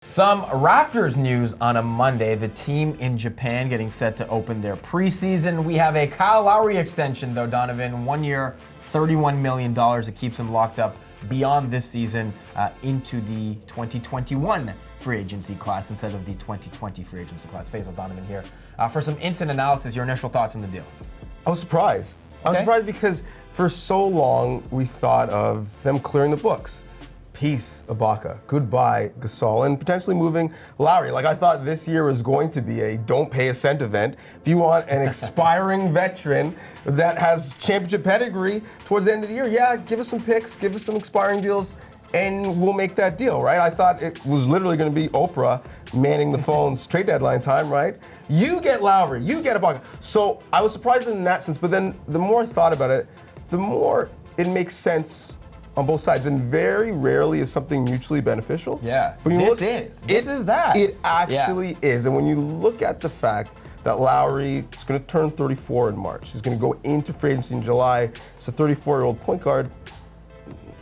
Some Raptors news on a Monday. The team in Japan getting set to open their preseason. We have a Kyle Lowry extension, though, Donnovan. 1 year, $31 million. It keeps him locked up beyond this season into the 2021 free agency class instead of the 2020 free agency class. Faizal, Donnovan here. For some instant analysis, your initial thoughts on the deal? I was surprised. I was surprised because for so long we thought of them clearing the books. Peace, Ibaka. Goodbye, Gasol, and potentially moving Lowry. Like, I thought this year was going to be a don't pay a cent event. If you want an expiring veteran that has championship pedigree towards the end of the year, yeah, give us some picks, give us some expiring deals, and we'll make that deal, right? I thought it was literally going to be Oprah manning the phones trade deadline time, right? You get Lowry, you get Ibaka. So I was surprised in that sense, but then the more I thought about it, the more it makes sense on both sides, and very rarely is something mutually beneficial. Yeah, but this is that. It actually is, and when you look at the fact that Lowry is going to turn 34 in March, he's going to go into free agency in July, it's a 34-year-old point guard,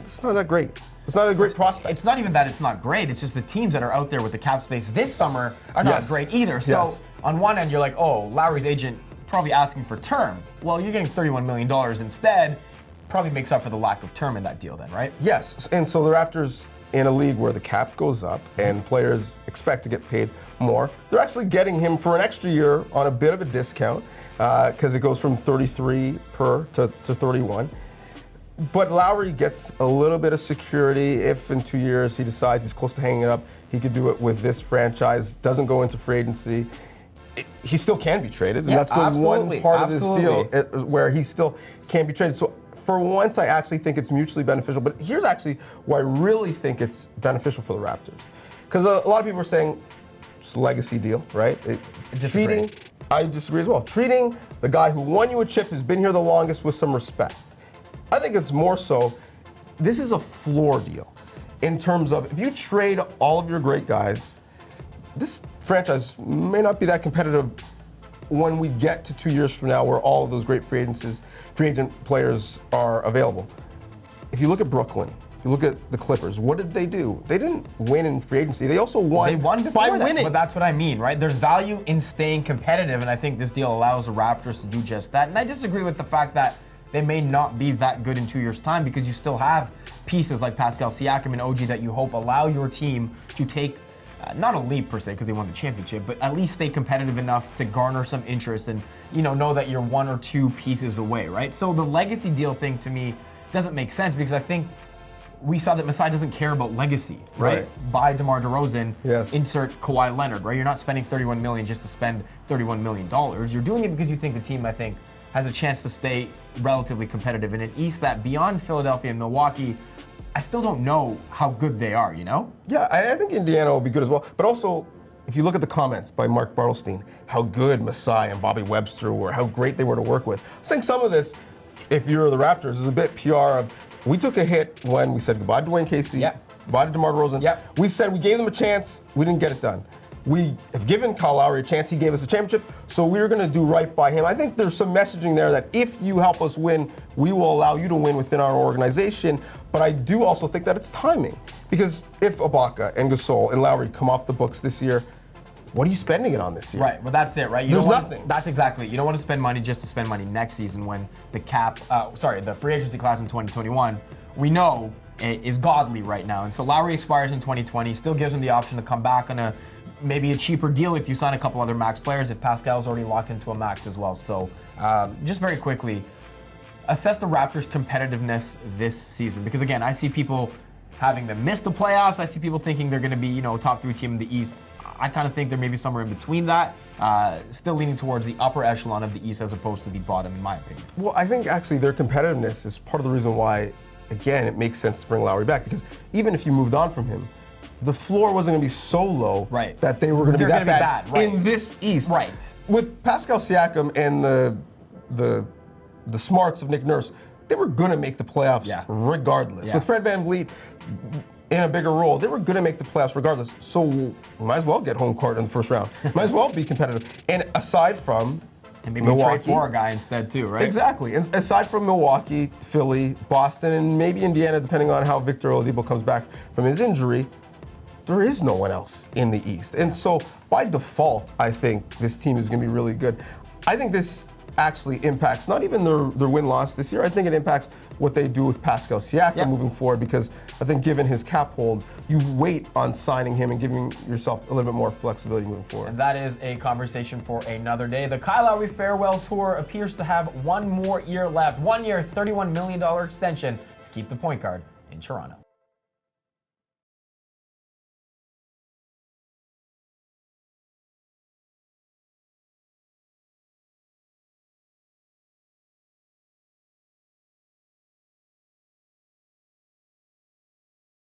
it's not that great. It's not a great prospect. It's not even that it's not great, it's just the teams that are out there with the cap space this summer are not great either. So on one end, you're like, oh, Lowry's agent probably asking for term. Well, you're getting $31 million instead. Probably makes up for the lack of term in that deal then, right? Yes, and so the Raptors, in a league where the cap goes up and players expect to get paid more, they're actually getting him for an extra year on a bit of a discount because it goes from 33 per to 31. But Lowry gets a little bit of security if in 2 years he decides he's close to hanging it up. He could do it with this franchise, doesn't go into free agency. He still can be traded, and that's the one part of this deal where he still can be traded. So for once, I actually think it's mutually beneficial. But here's actually why I really think it's beneficial for the Raptors. Because a lot of people are saying it's a legacy deal, right? I disagree as well. Treating the guy who won you a chip, who's been here the longest, with some respect. I think it's more so, this is a floor deal in terms of if you trade all of your great guys, this franchise may not be that competitive when we get to 2 years from now where all of those great free agent players are available. If you look at Brooklyn, you look at the Clippers, what did they do? They didn't win in free agency. They also won, by winning. But that's what I mean, right? There's value in staying competitive, and I think this deal allows the Raptors to do just that. And I disagree with the fact that they may not be that good in 2 years' time because you still have pieces like Pascal Siakam and OG that you hope allow your team to take not a leap per se because they won the championship, but at least stay competitive enough to garner some interest and know that you're one or two pieces away, right? So the legacy deal thing to me doesn't make sense because I think we saw that Masai doesn't care about legacy, right? Buy DeMar DeRozan, insert Kawhi Leonard, right? You're not spending $31 million just to spend $31 million. You're doing it because you think the team, I think, has a chance to stay relatively competitive in an East that beyond Philadelphia and Milwaukee, I still don't know how good they are, Yeah, I think Indiana will be good as well. But also, if you look at the comments by Mark Bartelstein, how good Masai and Bobby Webster were, how great they were to work with. I think some of this, if you're the Raptors, is a bit PR of, we took a hit when we said goodbye to Dwayne Casey, goodbye to DeMar DeRozan. We said we gave them a chance, we didn't get it done. We have given Kyle Lowry a chance, he gave us a championship, so we're going to do right by him. I think there's some messaging there that if you help us win, we will allow you to win within our organization. But I do also think that it's timing. Because if Ibaka and Gasol and Lowry come off the books this year, what are you spending it on this year? Right, well that's it, right? There's nothing. That's exactly. You don't want to spend money just to spend money next season when the the free agency class in 2021, we know is godly right now. And so Lowry expires in 2020, still gives him the option to come back on maybe a cheaper deal if you sign a couple other max players, if Pascal's already locked into a max as well. So just very quickly, assess the Raptors' competitiveness this season. Because again, I see people having them miss the playoffs. I see people thinking they're going to be, top 3 team in the East. I kind of think they're maybe somewhere in between that, still leaning towards the upper echelon of the East as opposed to the bottom, in my opinion. Well, I think actually their competitiveness is part of the reason why, again, it makes sense to bring Lowry back. Because even if you moved on from him, the floor wasn't going to be so low that they were going to be that bad in this East. Right. With Pascal Siakam and the smarts of Nick Nurse, they were going to make the playoffs regardless. With Fred VanVleet in a bigger role, they were going to make the playoffs regardless. So might as well get home court in the first round. Might as well be competitive. And aside from maybe Milwaukee, trade for a guy instead too, right? Exactly. And aside from Milwaukee, Philly, Boston, and maybe Indiana, depending on how Victor Oladipo comes back from his injury, there is no one else in the East. And so by default, I think this team is going to be really good. I think this actually impacts not even their win-loss this year. I think it impacts what they do with Pascal Siakam moving forward, because I think given his cap hold, you wait on signing him and giving yourself a little bit more flexibility moving forward. And that is a conversation for another day. The Kyle Lowry farewell tour appears to have one more year left. 1 year, $31 million extension to keep the point guard in Toronto.